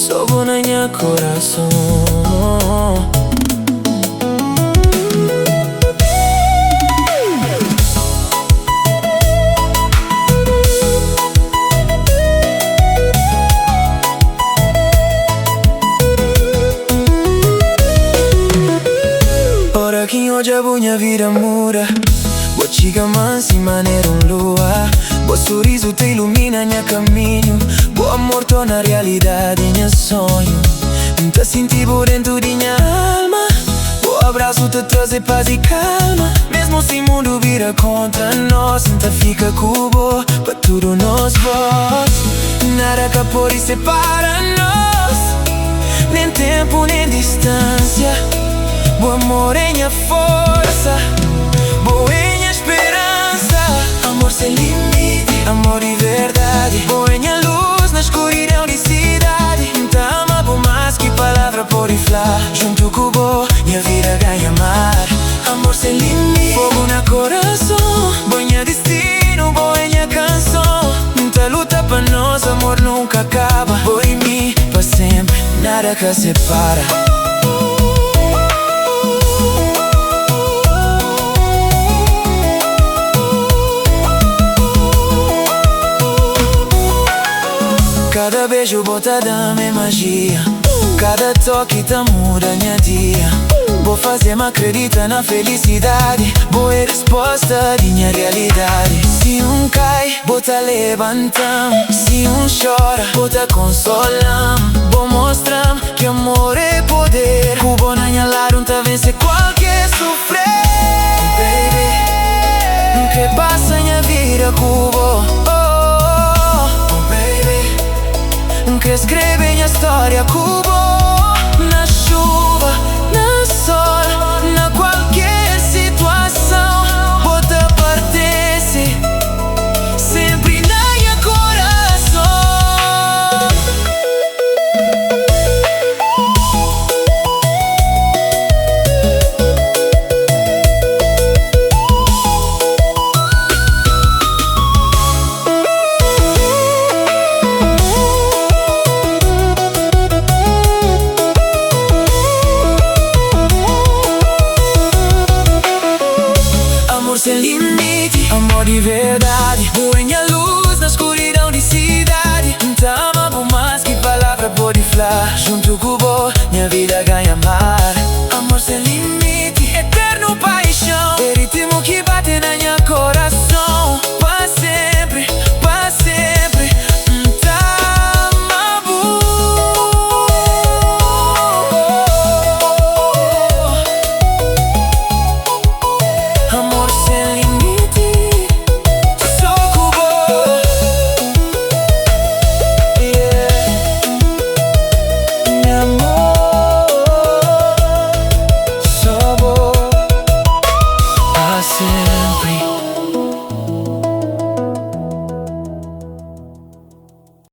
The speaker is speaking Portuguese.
sobo na minha coração. Ora que hoje a minha vida muda, boa chica mansa e maneira lua. Boa sorriso te ilumina minha caminho, boa amor torna realidade minha sonho. Te senti por dentro de minha alma, boa abraço te traz paz e calma. Mesmo se o mundo vira contra nós, ainda fica com boa, para tudo nós voz. Nada que pode separar nós, nem tempo nem distância. Boa amor é minha força, boa é minha esperança. Amor sem limite, amor de verdade, boa é minha luz na escuridão de cidade. Te ama por mais que palavra pode falar. Junto com boa, minha vida ganha mar. Amor sem limite, fogo na coração, boa é minha destino, boa é minha canção. Te luta pra nós, amor nunca acaba. Boa em mim, pra sempre, nada que separa. Cada beijo bota dama magia, cada toque tá muda minha dia. Vou fazer-me acreditar na felicidade, boa resposta de minha realidade. Se cai, bota levantam. Se chora, bota consolam. Vou mostrar que amor é poder. Cubo na minha lado, tá vencer qualquer sofrer. Baby, que passa minha vida, cubo. Que escreve minha história, cubo. Na chuva, na sol, na qualquer situação, bota pertence sempre na minha coração. Sem limite, amor de verdade, boa minha luz na escuridão de cidade. Te ama por mais que palavra pode falar. Junto com boa, minha vida ganha mar.